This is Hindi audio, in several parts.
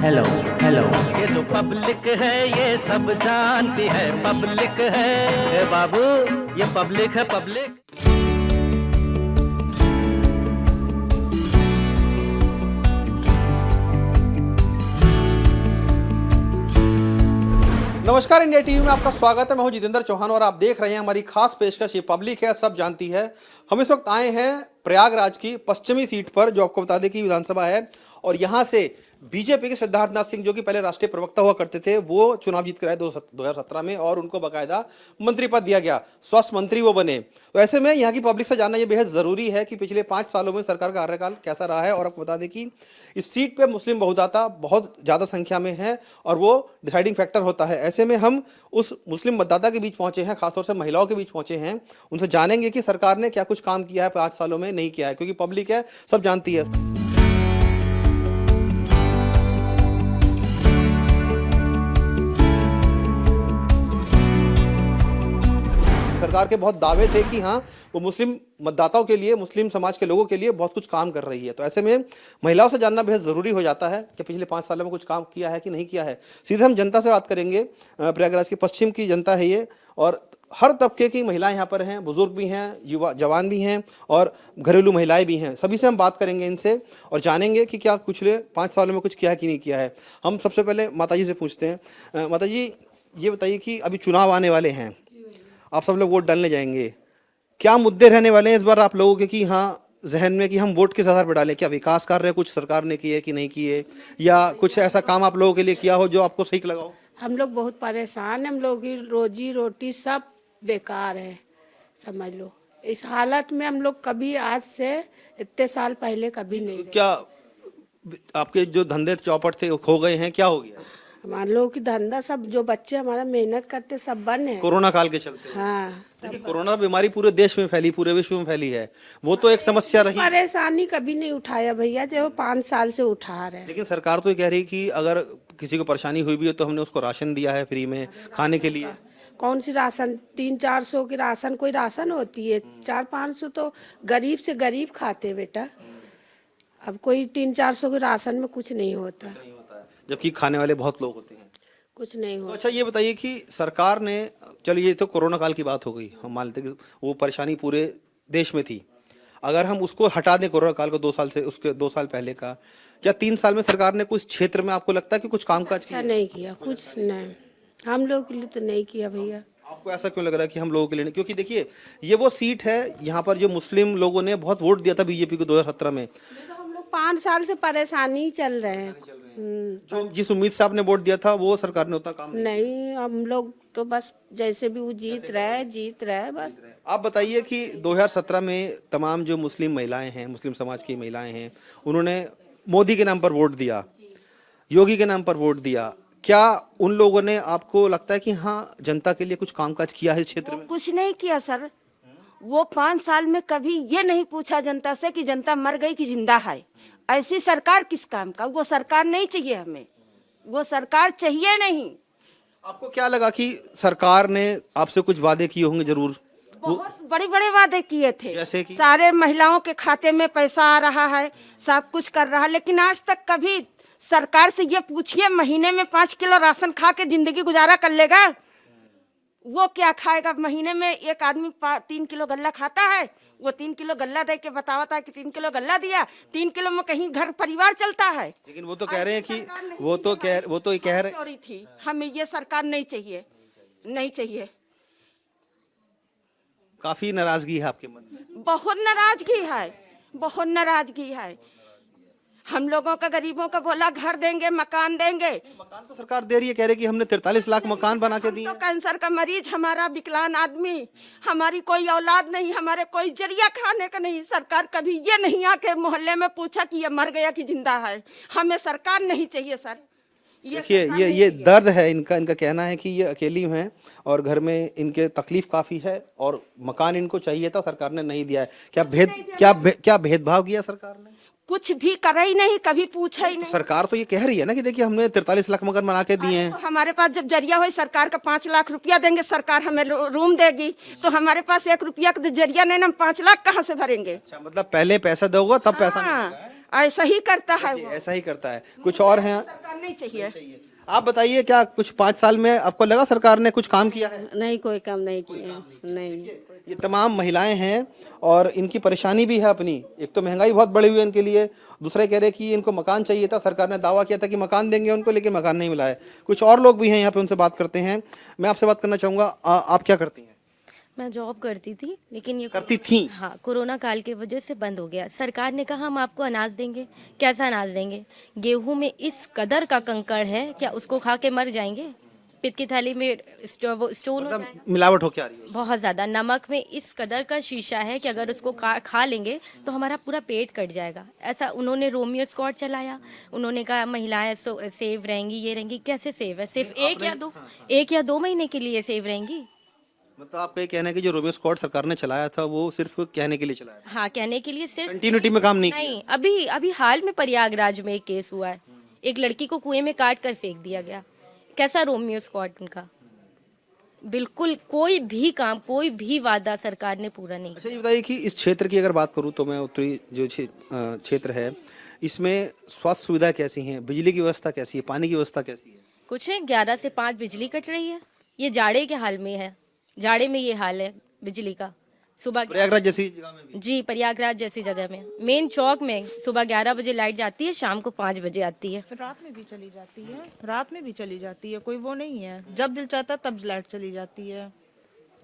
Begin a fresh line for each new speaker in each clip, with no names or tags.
Hello hello.
ये जो पब्लिक है ये सब जानती है, पब्लिक है ए बाबू, ये पब्लिक है पब्लिक।
नमस्कार, इंडिया टीवी में आपका स्वागत है। मैं हूं जितेंद्र चौहान और आप देख रहे हैं हमारी खास पेशकश ये पब्लिक है सब जानती है। हम इस वक्त आए हैं प्रयागराज की पश्चिमी सीट पर, जो आपको बता दें कि विधानसभा है, और यहां से बीजेपी के सिद्धार्थनाथ सिंह, जो कि पहले राष्ट्रीय प्रवक्ता हुआ करते थे, वो चुनाव जीत कर आए 2017 में और उनको बाकायदा मंत्री पद दिया गया, स्वास्थ्य मंत्री वो बने। तो ऐसे में यहाँ की पब्लिक से जानना ये बेहद ज़रूरी है कि पिछले 5 सालों में सरकार का कार्यकाल कैसा रहा है। और आपको बता दें कि इस सीट पे मुस्लिम बहुदाता बहुत ज़्यादा संख्या में है और वो डिसाइडिंग फैक्टर होता है। ऐसे में हम उस मुस्लिम मतदाता के बीच पहुंचे हैं, खासतौर से महिलाओं के बीच पहुंचे हैं। उनसे जानेंगे कि सरकार ने क्या कुछ काम किया है 5 सालों में, नहीं किया है, क्योंकि पब्लिक है सब जानती है। सरकार के बहुत दावे थे कि हाँ, वो मुस्लिम मतदाताओं के लिए, मुस्लिम समाज के लोगों के लिए बहुत कुछ काम कर रही है। तो ऐसे में महिलाओं से जानना बेहद ज़रूरी हो जाता है कि पिछले 5 सालों में कुछ काम किया है कि नहीं किया है। सीधे हम जनता से बात करेंगे। प्रयागराज की पश्चिम की जनता है ये, और हर तबके की महिलाएं यहाँ पर हैं, बुजुर्ग भी हैं, युवा जवान भी हैं और घरेलू महिलाएं भी हैं। सभी से हम बात करेंगे इनसे और जानेंगे कि क्या पिछले 5 सालों में कुछ किया है कि नहीं किया है। हम सबसे पहले माता जी से पूछते हैं। माता जी, ये बताइए कि अभी चुनाव आने वाले हैं, आप सब लोग वोट डालने जाएंगे, क्या मुद्दे रहने वाले हैं इस बार आप लोगों के कि हाँ जहन में कि हम वोट किस आधार पर डालें? क्या विकास कार्य कुछ सरकार ने किए कि नहीं किए, या कुछ ऐसा काम आप लोगों के लिए किया हो जो आपको सही लगा हो?
हम लोग बहुत परेशान हैं, हम लोग की रोजी रोटी सब बेकार है, समझ लो। इस हालत में हम लोग कभी आज से इतने साल पहले कभी नहीं रहे।
क्या आपके जो धंधे चौपट थे खो गए हैं, क्या हो गया?
हमारे लोगों की धंधा सब, जो बच्चे हमारा मेहनत करते सब बंद है
कोरोना काल के चलते।
हाँ,
देखिए, कोरोना बीमारी पूरे देश में फैली, पूरे विश्व में फैली है, वो तो एक समस्या रही।
परेशानी कभी नहीं उठाया भैया, जो 5 साल से उठा रहे हैं।
लेकिन सरकार तो ये कह रही कि अगर किसी को परेशानी हुई भी हो तो हमने उसको राशन दिया है फ्री में खाने के लिए।
कौन सी राशन? 300-400 की राशन कोई राशन होती है? 400-500 तो गरीब से गरीब खाते बेटा। अब कोई 300-400 के राशन में कुछ नहीं होता,
जबकि खाने वाले बहुत लोग होते हैं।
कुछ नहीं
तो
होता।
अच्छा, ये बताइए कि सरकार ने, चलिए ये तो कोरोना काल की बात हो गई, हम मानते हैं कि वो परेशानी पूरे देश में थी। अगर हम उसको हटा दें कोरोना काल को 2 साल से, उसके 2 साल पहले का, क्या 3 साल में सरकार ने कुछ क्षेत्र में आपको लगता है कि कुछ कामकाज
अच्छा नहीं किया, कुछ नहीं, हम लोग के लिए तो नहीं किया भैया।
आपको ऐसा क्यों लग रहा है कि हम लोगों के लिए नहीं? क्योंकि देखिए, ये वो सीट है यहाँ पर जो मुस्लिम लोगों ने बहुत वोट दिया था बीजेपी को 2017 में।
तो हम लोग 5 साल से परेशानी चल रहे हैं।
जो जिस उम्मीद से आपने वोट दिया था वो सरकार ने उतना काम
नहीं, हम लोग तो बस जैसे भी वो जीत रहे बस।
आप बताइए कि 2017 में तमाम जो मुस्लिम महिलाएं हैं, मुस्लिम समाज की महिलाएं हैं, उन्होंने मोदी के नाम पर वोट दिया, योगी के नाम पर वोट दिया। क्या उन लोगों ने, आपको लगता है कि हाँ जनता के लिए कुछ कामकाज किया है इस क्षेत्र में?
कुछ नहीं किया सर। वो 5 साल में कभी ये नहीं पूछा जनता से कि जनता मर गई कि जिंदा है। ऐसी सरकार किस काम का? वो सरकार नहीं चाहिए हमें, वो सरकार चाहिए नहीं।
आपको क्या लगा कि सरकार ने आपसे कुछ वादे किए होंगे जरूर?
बहुत बड़े बड़े वादे किए थे,
जैसे कि
सारे महिलाओं के खाते में पैसा आ रहा है, सब कुछ कर रहा है, लेकिन आज तक कभी सरकार से ये पूछिए महीने में 5 किलो राशन खा के जिंदगी गुजारा कर लेगा? वो क्या खाएगा? महीने में एक आदमी 3 किलो गल्ला खाता है, वो 3 किलो गल्ला दे के बताता है कि 3 किलो गल्ला दिया, 3 किलो में कहीं घर परिवार चलता है।
लेकिन वो तो कह रहे हैं कि वो तो कह रहे
चोरी थी। हमें ये सरकार नहीं चाहिए, नहीं चाहिए।
काफी नाराजगी है आपके मन में?
बहुत नाराजगी है, बहुत नाराजगी है। हम लोगों का, गरीबों का बोला घर देंगे, मकान देंगे।
मकान तो सरकार दे रही है, कह रही है कि हमने 43 लाख मकान बना के दिए।
तो कैंसर का मरीज, हमारा विकलांग आदमी, हमारी कोई औलाद नहीं, हमारे कोई जरिया खाने का नहीं। सरकार कभी ये नहीं आके मोहल्ले में पूछा कि ये मर गया कि जिंदा है। हमें सरकार नहीं चाहिए सर।
देखिए, ये दर्द है इनका। इनका कहना है कि ये अकेली हैं और घर में इनके तकलीफ काफी है और मकान इनको चाहिए था, सरकार ने नहीं दिया है। क्या भेदभाव किया सरकार ने?
कुछ भी करे ही नहीं, कभी पूछा ही नहीं।
सरकार तो ये कह रही है ना कि देखिए हमने 43 लाख मकान बना के दिए हैं।
तो हमारे पास जब जरिया हो, सरकार का 5 लाख रुपया देंगे, सरकार हमें रूम देगी, तो हमारे पास 1 रुपया का जरिया नहीं, हम 5 लाख कहाँ से भरेंगे?
अच्छा, मतलब पहले पैसा दोगे तब पैसा
हाँ,
मिलेगा।
ऐसा ही करता है वो।
ऐसा ही करता है। कुछ और हैं?
सरकार नहीं चाहिए।
आप बताइए, क्या कुछ 5 साल में आपको लगा सरकार ने कुछ काम किया है?
नहीं, कोई काम नहीं किया, नहीं।
ये तमाम महिलाएं हैं और इनकी परेशानी भी है अपनी। एक तो महंगाई बहुत बढ़ी हुई है इनके लिए, दूसरा कह रहे कि इनको मकान चाहिए था, सरकार ने दावा किया था कि मकान देंगे उनको, लेकिन मकान नहीं मिला है। कुछ और लोग भी हैं यहाँ पे, उनसे बात करते हैं। मैं आपसे बात करना चाहूँगा, आप क्या करती हैं?
मैं जॉब करती थी, लेकिन ये
करती थी?
हाँ, कोरोना काल की वजह से बंद हो गया। सरकार ने कहा हम आपको अनाज देंगे। कैसा अनाज देंगे? गेहूं में इस कदर का कंकड़ है, क्या उसको खा के मर जाएंगे? पित्त की थैली में वो स्टोन हो जाएगा।
मिलावट हो क्या रही है?
बहुत ज़्यादा नमक में इस कदर का शीशा है कि अगर उसको खा लेंगे तो हमारा पूरा पेट कट जाएगा। ऐसा उन्होंने रोमियो स्क्वाड चलाया। उन्होंने कहा महिलाएं सेव रहेंगी, ये रहेंगी। कैसे सेव है? सिर्फ एक या दो महीने के लिए सेव रहेंगी।
मतलब आपका ये कहना है कि जो रोमियो स्क्वाड सरकार ने चलाया था वो सिर्फ कहने के लिए चलाया था?
हाँ, कहने के लिए सिर्फ,
कंटिन्यूटी में काम नहीं किया?
नहीं। अभी हाल में प्रयागराज में एक केस हुआ है, एक लड़की को कुएं में काट कर फेंक दिया गया। कैसा रोमियो स्क्वाड उनका? बिल्कुल कोई भी काम, कोई भी वादा सरकार ने पूरा नहीं।
अच्छा, ये बताइए कि इस क्षेत्र की अगर बात करूँ तो मैं उत्तरी जो क्षेत्र है, इसमें स्वास्थ्य सुविधा कैसी हैं, बिजली की व्यवस्था कैसी है, पानी की व्यवस्था कैसी है?
कुछ नहीं, 11 से 5 बिजली कट रही है। ये जाड़े के हाल में है, जाड़े में ये हाल है बिजली का। सुबह
प्रयागराज जैसी जगह में भी?
जी, प्रयागराज जैसी जगह में मेन चौक में सुबह 11 बजे लाइट जाती है, शाम को 5 बजे आती है।
फिर रात में भी चली जाती है, रात में भी चली जाती है, कोई वो नहीं है। जब दिल चाहता है तब लाइट चली जाती है।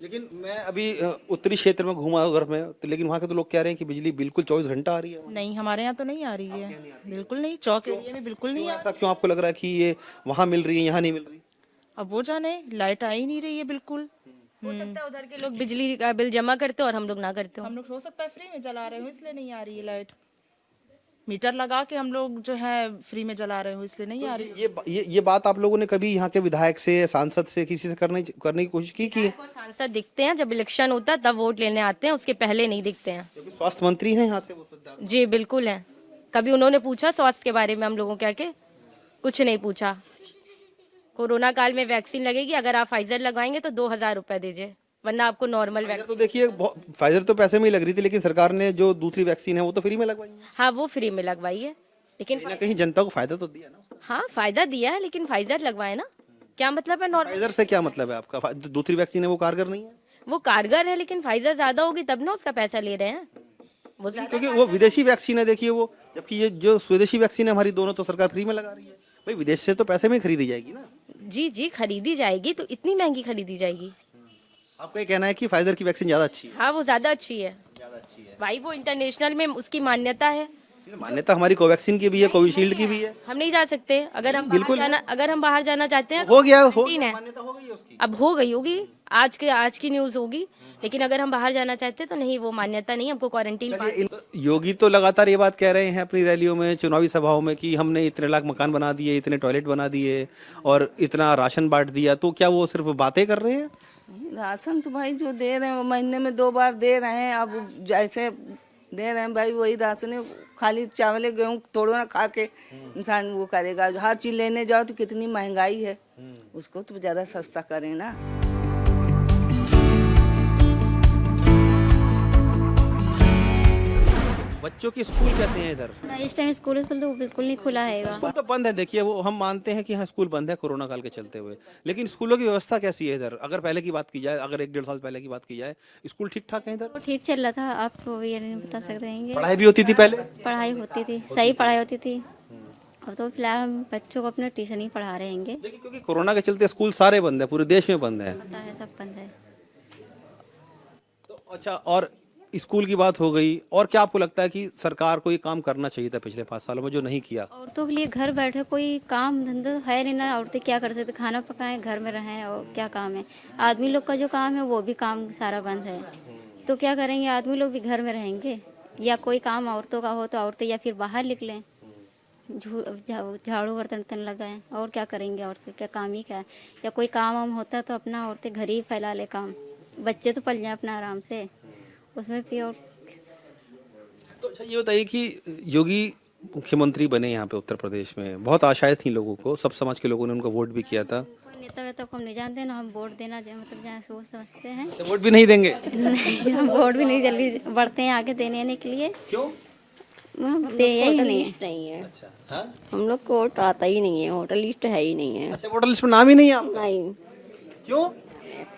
लेकिन मैं अभी उत्तरी क्षेत्र में घूमा उधर में तो, लेकिन वहाँ के तो लोग कह रहे हैं कि बिजली बिल्कुल 24 घंटा आ रही है।
नहीं, हमारे यहाँ तो नहीं आ रही है, बिल्कुल नहीं। चौक एरिया में बिल्कुल नहीं।
ऐसा क्यों आपको लग रहा है कि ये वहाँ मिल रही है, यहाँ नहीं मिल रही?
अब वो जाने, लाइट आ ही नहीं रही है बिल्कुल।
हो सकता है उधर के लोग बिजली का बिल जमा करते हो और हम लोग ना करते हो।
हम लोग हो सकता है फ्री में जला रहे हो इसलिए नहीं आ रही है लाइट। मीटर लगा के हम लोग जो है फ्री में जला रहे हो इसलिए नहीं आ रही।
ये बात आप लोगों ने कभी यहाँ के विधायक से, सांसद से, किसी से करने की कोशिश की?
को सांसद दिखते हैं जब इलेक्शन होता है तब वोट लेने आते हैं, उसके पहले नहीं दिखते हैं।
क्योंकि स्वास्थ्य मंत्री हैं यहाँ से वो सिद्धार्थ।
जी बिल्कुल है। कभी उन्होंने पूछा स्वास्थ्य के बारे में हम लोगों क्या के? कुछ नहीं पूछा। कोरोना काल में वैक्सीन लगेगी, अगर आप फाइजर लगवाएंगे तो 2000 रुपए दीजिए, वरना आपको नॉर्मल
फाइजर तो देखिए, फाइजर तो पैसे में ही लग रही थी, लेकिन सरकार ने जो दूसरी वैक्सीन है वो तो फ्री में लगवाई है।
हाँ, वो फ्री में लगवाई है, लेकिन
कहीं ना कहीं जनता को फायदा तो दिया ना।
हाँ, फायदा दिया है, लेकिन फाइजर लगवाए ना। क्या मतलब है नॉर्मल?
फाइजर से क्या मतलब है आपका? दूसरी वैक्सीन है वो कारगर नहीं है?
वो कारगर है, लेकिन फाइजर ज्यादा होगी तब ना उसका पैसा ले रहे हैं वो
क्योंकि वो विदेशी वैक्सीन है, देखिए वो, जबकि ये जो स्वदेशी वैक्सीन है हमारी दोनों तो सरकार फ्री में लगा रही है। भाई विदेश से तो पैसे में खरीदी जाएगी ना।
जी खरीदी जाएगी, तो इतनी महंगी खरीदी जाएगी।
आपका ये कहना है कि फाइजर की वैक्सीन ज्यादा अच्छी है?
हाँ, वो ज्यादा अच्छी है भाई, वो इंटरनेशनल में उसकी मान्यता है।
मान्यता हमारी कोवैक्सीन की भी है, कोविशील्ड की भी है।
हम नहीं जा सकते। अगर हम बाहर जाना चाहते हैं
हो गया,
मान्यता हो गई उसकी। अब हो गई होगी, आज की न्यूज होगी, लेकिन अगर हम बाहर जाना चाहते हैं तो नहीं, वो मान्यता नहीं, हमको क्वारंटीन।
योगी तो लगातार ये बात कह रहे हैं अपनी रैलियों में, चुनावी सभाओं में, कि हमने इतने लाख मकान बना दिए, इतने टॉयलेट बना दिए और इतना राशन बांट दिया। तो क्या वो सिर्फ बातें कर रहे हैं?
राशन तो भाई जो दे रहे हैं वो महीने में 2 बार दे रहे हैं। अब जैसे दे रहे हैं भाई वही राशन है, खाली चावल गेहूँ थोड़ा ना खा के इंसान वो करेगा। हर चीज लेने जाओ तो कितनी महंगाई है, उसको तो ज़्यादा सस्ता करें ना।
बच्चों के स्कूल कैसे हैं इधर?
इस टाइम स्कूल तो बिल्कुल नहीं खुला है।
स्कूल तो बंद है। देखिए, वो हम मानते हैं कि हाँ स्कूल बंद है कोरोना काल के चलते हुए, लेकिन स्कूलों की व्यवस्था कैसी है इधर? अगर पहले की बात की जाए, अगर 1-1.5 साल पहले की बात की जाए, स्कूल ठीक ठाक है इधर?
वो ठीक चल रहा था, आप तो ये नहीं बता सकते हैं।
पढ़ाई भी होती थी पहले?
पढ़ाई होती थी, सही पढ़ाई होती थी। अब तो फिलहाल हम बच्चों को अपने ट्यूशन ही पढ़ा रहे हैं।
देखिए, क्योंकि कोरोना के चलते स्कूल सारे बंद है, पूरे देश में बंद है।
पता है, सब बंद है।
तो अच्छा, और स्कूल की बात हो गई, और क्या आपको लगता है कि सरकार को ये काम करना चाहिए था पिछले 5 सालों में जो नहीं किया?
औरतों के लिए घर बैठे कोई काम धंधा है नहीं ना। औरतें क्या कर सकते? खाना पकाएं, घर में रहें, और क्या काम है? आदमी लोग का जो काम है वो भी काम सारा बंद है, तो क्या करेंगे? आदमी लोग भी घर में रहेंगे, या कोई काम औरतों का हो तो औरतें या फिर बाहर निकलें, झाड़ू बर्तन लगाएं, और क्या करेंगे? औरतें क्या काम ही क्या है? या कोई काम वाम होता तो अपना औरतें घर ही फैला ले काम, बच्चे तो पल जाए अपना आराम से उसमें भी। और
तो अच्छा, ये बताइए कि योगी मुख्यमंत्री बने यहाँ पे उत्तर प्रदेश में, बहुत आशाएं थी लोगों को, सब समाज के लोगों ने उनको वोट भी किया था।
कोई नेता वेता को हम नहीं जानते ना, हम वोट देना मतलब जहाँ से वो समझते हैं।
तो वोट भी नहीं देंगे?
नहीं, हम वोट भी नहीं जल्दी बढ़ते हैं आगे देने के लिए।
क्यों?
यही नहीं है।
नहीं है,
अच्छा हाँ
हम लोग को वोट आता ही नहीं है, वोटर लिस्ट है ही नहीं है।
अच्छा, वोटर लिस्ट में नाम ही नहीं है आपका?
नहीं,
क्यों?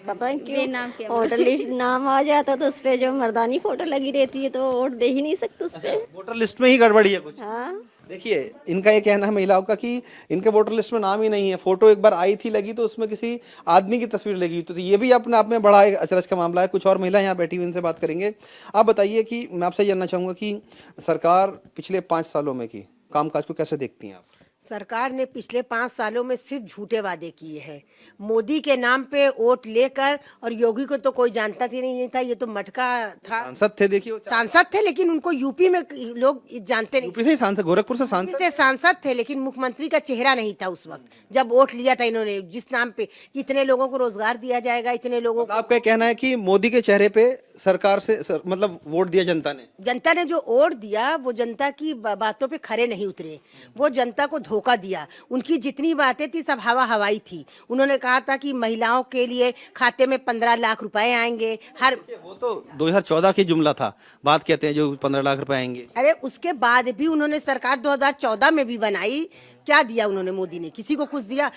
पता है
मेरा नाम क्या
क्यों? वोटर लिस्ट नाम आ जाता तो उस पे जो मर्दानी फोटो लगी रहती है तो वोट दे ही नहीं सकते उस पे।
वोटर लिस्ट में ही गड़बड़ी है कुछ?
हाँ,
देखिए, इनका ये कहना है महिलाओं का कि इनके वोटर लिस्ट में नाम ही नहीं है। फोटो एक बार आई थी लगी तो उसमें किसी आदमी की तस्वीर लगी हुई, तो ये भी अपने आप में बड़ा एक अचरज का मामला है। कुछ और महिला यहाँ बैठी हुई, इनसे बात करेंगे। आप बताइए कि मैं आपसे जानना चाहूँगा कि सरकार पिछले 5 सालों में की कामकाज को कैसे देखती हैं आप?
सरकार ने पिछले 5 सालों में सिर्फ झूठे वादे किए हैं। मोदी के नाम पे वोट लेकर, और योगी को तो कोई जानता ही नहीं था, ये तो मटका था।
सांसद थे, देखिए वो
सांसद थे, लेकिन उनको यूपी में लोग जानते नहीं।
यूपी से ही सांसद, गोरखपुर से सांसद
से सांसद थे, लेकिन मुख्यमंत्री का चेहरा नहीं था उस वक्त जब वोट लिया था इन्होंने, जिस नाम पे कि इतने लोगों को रोजगार दिया जाएगा, इतने लोगों को।
आपका कहना है कि मोदी के चेहरे पे सरकार से मतलब वोट दिया जनता ने
जो वोट दिया वो जनता की बातों पे खरे नहीं उतरे, वो जनता को धोखा दिया। उनकी जितनी बातें थी सब हवाई थी। उन्होंने कहा था कि महिलाओं के लिए खाते में 15 लाख रुपए आएंगे हर।
वो तो 2014 की जुमला था, बात कहते हैं जो 15 लाख रुपए आएंगे।
अरे उसके बाद भी उन्होंने सरकार 2014 में भी बनाई, क्या दिया उन्होंने? मोदी ने किसी को कुछ दिया?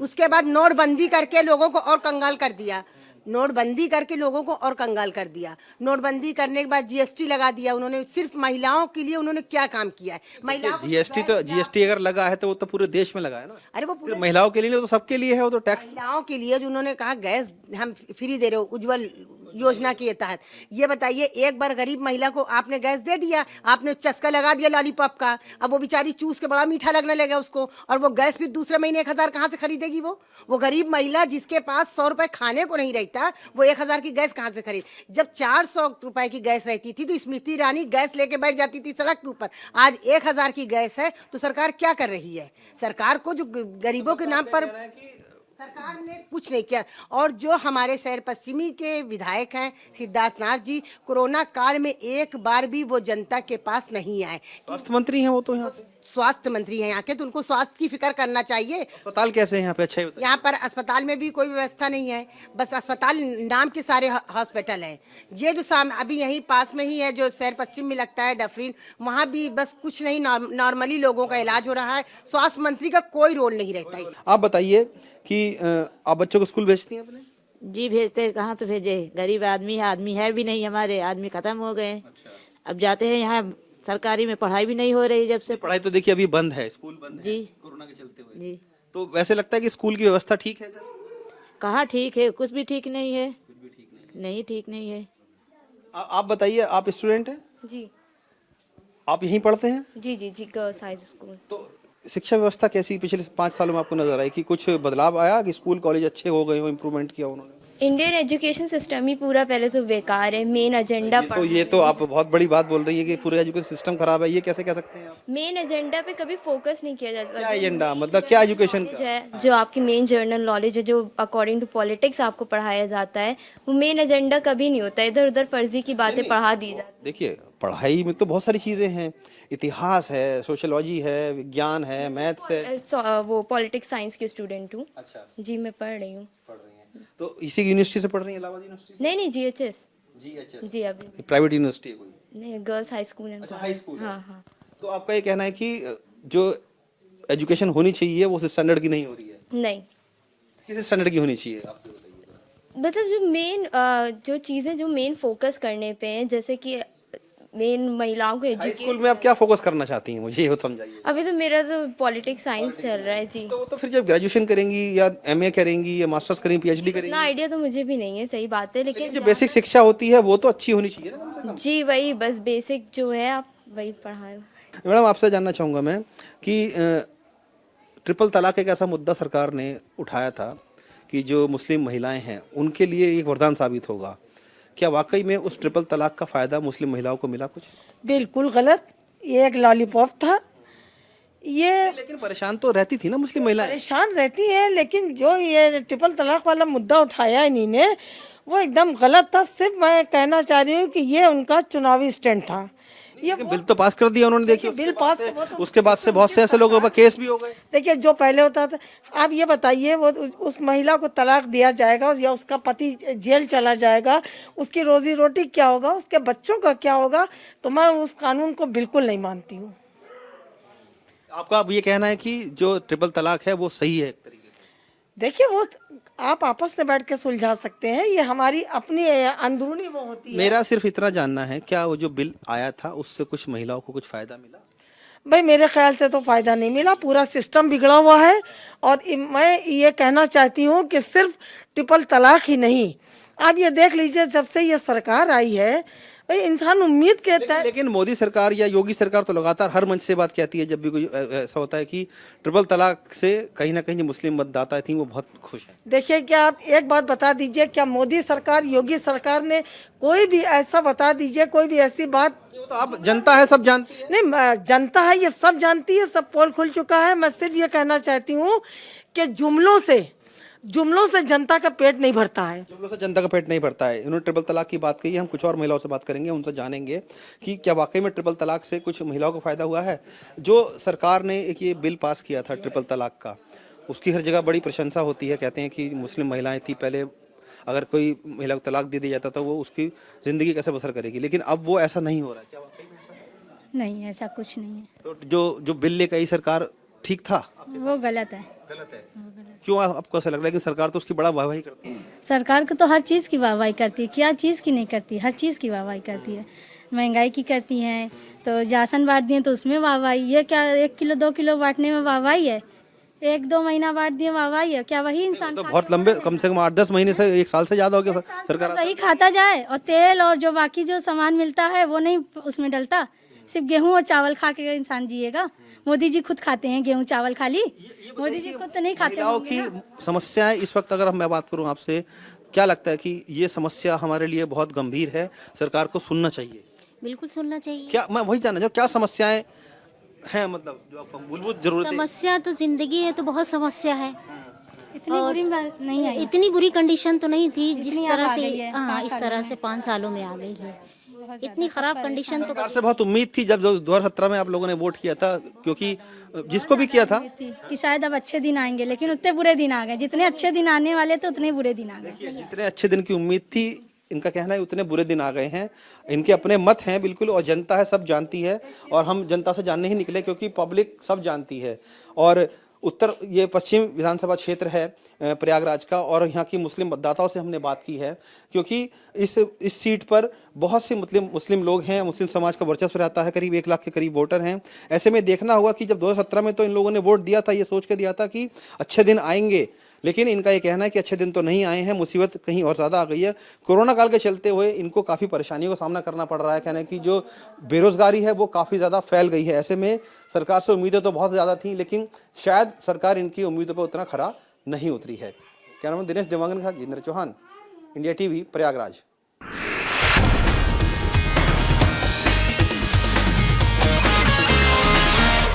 उसके बाद नोटबंदी करके लोगों को और कंगाल कर दिया। नोटबंदी करके लोगों को और कंगाल कर दिया। नोटबंदी करने के बाद जीएसटी लगा दिया उन्होंने। सिर्फ महिलाओं के लिए उन्होंने क्या काम किया है? महिलाओं
जीएसटी अगर लगा है तो वो तो पूरे देश में लगा है ना।
अरे वो पूरे
महिलाओं के लिए नहीं, तो सबके लिए है, वो तो टैक्स।
महिलाओं के लिए जो उन्होंने कहा गैस हम फ्री दे रहे हो उज्जवल योजना के तहत, ये बताइए एक बार गरीब महिला को आपने गैस दे दिया, आपने चस्का लगा दिया लॉलीपॉप का, अब वो बेचारी चूस के बड़ा मीठा लगने लगा उसको, और वो गैस फिर दूसरे महीने 1000 कहाँ से खरीदेगी? वो गरीब महिला जिसके पास 100 रुपए खाने को नहीं रहता, वो 1000 की गैस कहाँ से खरीद? जब 400 रुपए की गैस रहती थी तो स्मृति ईरानी गैस लेके बैठ जाती थी सड़क के ऊपर। आज 1000 की गैस है तो सरकार क्या कर रही है? सरकार को जो गरीबों के नाम पर सरकार ने कुछ नहीं किया। और जो हमारे शहर पश्चिमी के विधायक हैं सिद्धार्थ नाथ जी, कोरोना काल में एक बार भी वो जनता के पास नहीं आए।
स्वास्थ्य मंत्री हैं वो तो, यहाँ
स्वास्थ्य मंत्री हैं यहाँ के, तो उनको स्वास्थ्य की फिक्र करना चाहिए।
अस्पताल कैसे हैं यहाँ पे? अच्छा है।
यहाँ पर अस्पताल में भी कोई व्यवस्था नहीं है, बस अस्पताल नाम के सारे हॉस्पिटल हैं। ये जो अभी यहीं पास में ही है जो शहर पश्चिम में लगता है डफरीन, वहाँ भी बस कुछ नहीं, नॉर्मली लोगों का इलाज हो रहा है। स्वास्थ्य मंत्री का कोई रोल नहीं रहता है।
आप बताइए कि आप बच्चों को स्कूल भेजती हैं अपने?
जी भेजते हैं, कहाँ से भेजे? गरीब आदमी है भी नहीं, हमारे आदमी खत्म हो गए। अब जाते हैं यहाँ सरकारी में, पढ़ाई भी नहीं हो रही जब से।
पढ़ाई तो देखिए अभी बंद है, स्कूल बंद है
जी
कोरोना के चलते हुए।
जी,
तो वैसे लगता है कि स्कूल की व्यवस्था ठीक है?
कहाँ ठीक है? कुछ भी ठीक नहीं है, नहीं ठीक नहीं है।
आप बताइए, आप स्टूडेंट हैं?
जी
आप यहीं पढ़ते हैं?
जी जी जी, गर्ल्स हाई स्कूल।
तो शिक्षा व्यवस्था कैसी पिछले 5 सालों में आपको नजर आई कि कुछ बदलाव आया कि स्कूल कॉलेज अच्छे हो गए हो, इम्प्रूवमेंट किया उन्होंने?
इंडियन एजुकेशन सिस्टम ही पूरा पहले तो बेकार है। मेन एजेंडा
ये तो आप बहुत बड़ी बात बोल रही है कि पूरा एजुकेशन सिस्टम खराब है, ये कैसे कह सकते हैं आप?
मेन एजेंडा पे कभी फोकस नहीं किया जाता।
क्या एजेंडा मतलब क्या एजुकेशन का?
है जो आपकी मेन जर्नल नॉलेज है, जो अकॉर्डिंग टू पॉलिटिक्स आपको पढ़ाया जाता है, वो मेन एजेंडा कभी नहीं होता। इधर उधर फर्जी की बातें पढ़ा दी जाती।
देखिए, पढ़ाई में तो बहुत सारी चीजें हैं, इतिहास है, सोशियोलॉजी है, विज्ञान है, मैथ्स है।
वो पॉलिटिक्स साइंस की स्टूडेंट हूँ।
अच्छा,
जी मैं पढ़ रही हूँ।
तो इसी यूनिवर्सिटी से पढ़ रही हैं? इलाहाबाद यूनिवर्सिटी से?
नहीं जीएचएस।
जीएचएस
जी अभी
प्राइवेट यूनिवर्सिटी है कोई?
नहीं, गर्ल्स हाई स्कूल है।
अच्छा, हाई स्कूल।
हाँ हाँ।
तो आपका ये कहना है कि जो एजुकेशन होनी चाहिए वो उस स्टैंडर्ड की नहीं हो रही है?
नहीं,
किस स्टैंडर्ड की होनी चाहिए आप बताइए?
मतलब जो मेन जो चीज़ें जो मेन फोकस करने पे हैं, जैसे कि मेन महिलाओं को
हाई स्कूल में आप क्या फोकस करना चाहती हैं, मुझे ये समझाइए।
अभी तो मेरा तो पॉलिटिक्स साइंस चल रहा है। जी,
तो फिर जब ग्रेजुएशन करेंगी या एमए करेंगी या मास्टर्स करेंगी, पीएचडी करेंगी?
इतना आइडिया तो मुझे भी नहीं है, सही बात है, लेकिन
जो बेसिक शिक्षा होती है वो तो अच्छी होनी चाहिए ना कम से कम।
जी वही बस बेसिक जो है आप वही पढ़ाए।
मैडम, आपसे जानना चाहूँगा मैं कि ट्रिपल तलाक एक ऐसा मुद्दा सरकार ने उठाया था कि जो मुस्लिम महिलाएं हैं उनके लिए एक वरदान साबित होगा। क्या वाकई में उस ट्रिपल तलाक का फायदा मुस्लिम महिलाओं को मिला कुछ?
बिल्कुल गलत। ये एक लॉलीपॉप था। ये
लेकिन परेशान तो रहती थी ना मुस्लिम महिलाएं?
परेशान रहती है, लेकिन जो ये ट्रिपल तलाक वाला मुद्दा उठाया इन्हीं ने वो एकदम गलत था। सिर्फ मैं कहना चाह रही हूँ कि ये उनका चुनावी स्टैंड था ये
बिल तो पास कर दिया उन्होंने, देखिए
बिल पास
उसके बाद से बहुत से ऐसे लोगों पर केस भी हो गए।
देखिए जो पहले होता था, आप ये बताइए वो उस महिला को तलाक दिया जाएगा या उसका पति जेल चला जाएगा, उसकी रोजी रोटी क्या होगा, उसके बच्चों का क्या होगा? तो मैं उस कानून को बिल्कुल नहीं मानती हूँ।
आपका अब ये कहना है कि जो ट्रिपल तलाक है वो सही है एक तरीके से?
देखिए वो आप आपस में बैठ के सुलझा सकते हैं, ये हमारी अपनी अंदरूनी वो होती है।
मेरा सिर्फ इतना जानना है, क्या वो जो बिल आया था उससे कुछ महिलाओं को कुछ फायदा मिला?
भाई मेरे ख्याल से तो फायदा नहीं मिला, पूरा सिस्टम बिगड़ा हुआ है। और मैं ये कहना चाहती हूँ कि सिर्फ ट्रिपल तलाक ही नहीं, आप ये देख लीजिए जब से ये सरकार आई है, भाई इंसान उम्मीद करता है।
लेकिन मोदी सरकार या योगी सरकार तो लगातार हर मंच से बात कहती है, जब भी कोई ऐसा होता है कि ट्रिपल तलाक से कहीं ना कहीं जो मुस्लिम मतदाता थी वो बहुत खुश है।
देखिए क्या आप एक बात बता दीजिए, क्या मोदी सरकार योगी सरकार ने कोई भी ऐसा बता दीजिए, कोई भी ऐसी बात?
तो आप जनता है, सब जानती है।
नहीं जनता है, ये सब जानती है, सब पोल खुल चुका है। मैं सिर्फ ये कहना चाहती हूँ कि जुमलों से जनता का पेट नहीं भरता है।
जुमलों से जनता का पेट नहीं भरता है। इन्होंने ट्रिपल तलाक की बात कही है, हम कुछ और महिलाओं से बात करेंगे, उनसे जानेंगे कि क्या वाकई में ट्रिपल तलाक से कुछ महिलाओं को फायदा हुआ है। जो सरकार ने एक ये बिल पास किया था ट्रिपल तलाक का, उसकी हर जगह बड़ी प्रशंसा होती है। कहते हैं कि मुस्लिम महिलाएं थी पहले, अगर कोई महिला को तलाक दे दिया जाता तो वो उसकी ज़िंदगी कैसे बसर करेगी, लेकिन अब वो ऐसा नहीं हो रहा है। क्या वाकई में ऐसा है?
नहीं, ऐसा कुछ नहीं है।
तो जो बिल लेकर आई सरकार, ठीक था?
वो गलत है।
गलत है? क्यों आपको ऐसा लग रहा है कि सरकार तो उसकी बड़ा वाहवाही करती है?
सरकार को तो हर चीज़ की वाहवाही करती है, क्या चीज़ की नहीं करती, हर चीज़ की वाहवाही करती है। महंगाई की करती हैं, तो राशन बांट दिए तो उसमें वाहवाही। ये क्या 1 किलो 2 किलो बांटने में वाहवाही है? 1-2 महीना बांट दिए वाहवाही है? क्या वही इंसान
तो बहुत लंबे, कम से कम 8-10 महीने से, 1 साल से ज़्यादा हो गया सरकार
वही खाता जाए, और तेल और जो बाकी जो सामान मिलता है वो नहीं उसमें डलता। सिर्फ गेहूं और चावल खा के इंसान जिएगा? मोदी जी खुद खाते हैं गेहूं चावल खाली? मोदी जी खुद तो नहीं खाते।
महिलाओं की समस्याएं इस वक्त, अगर मैं बात करूं आपसे, क्या लगता है कि ये समस्या हमारे लिए बहुत गंभीर है, सरकार को सुनना चाहिए?
बिल्कुल सुनना चाहिए।
क्या, मैं वही जानना चाहूँ, क्या समस्याएं हैं, मतलब जो आपको मूलभूत जरूरत है?
समस्या तो जिंदगी है, तो बहुत समस्या है। इतनी बुरी नहीं है, इतनी बुरी कंडीशन तो नहीं थी जिस तरह से, हाँ इस तरह से 5 सालों में आ गई है। इतनी खराब कंडीशन तो
सरकार से बहुत उम्मीद थी जब 2017 में आप लोगों ने वोट किया था, क्योंकि जिसको भी किया था
कि शायद अब अच्छे दिन आएंगे, लेकिन उतने बुरे दिन आ गए। जितने अच्छे दिन आने वाले थे उतने बुरे दिन आ गए।
जितने अच्छे दिन की उम्मीद थी, इनका कहना है उतने बुरे दिन आ गए हैं। इनके अपने मत हैं बिल्कुल, और जनता है, सब जानती है, और हम जनता से जानने ही निकले क्योंकि पब्लिक सब जानती है। और ये पश्चिम विधानसभा क्षेत्र है प्रयागराज का, और यहाँ की मुस्लिम मतदाताओं से हमने बात की है, क्योंकि इस सीट पर बहुत से मुस्लिम लोग हैं, मुस्लिम समाज का वर्चस्व रहता है, करीब 1 लाख के करीब वोटर हैं। ऐसे में देखना होगा कि जब 2017 में तो इन लोगों ने वोट दिया था, ये सोच के दिया था कि अच्छे दिन आएंगे, लेकिन इनका ये कहना है कि अच्छे दिन तो नहीं आए हैं, मुसीबत कहीं और ज़्यादा आ गई है। कोरोना काल के चलते हुए इनको काफ़ी परेशानियों का सामना करना पड़ रहा है। कहना है कि जो बेरोज़गारी है वो काफ़ी ज़्यादा फैल गई है। ऐसे में सरकार से उम्मीदें तो बहुत ज़्यादा थी, लेकिन शायद सरकार इनकी उम्मीदों पर उतना खरा नहीं उतरी है। क्या नाम है? दिनेश देवांगन का, जितेंद्र चौहान, इंडिया टीवी, प्रयागराज।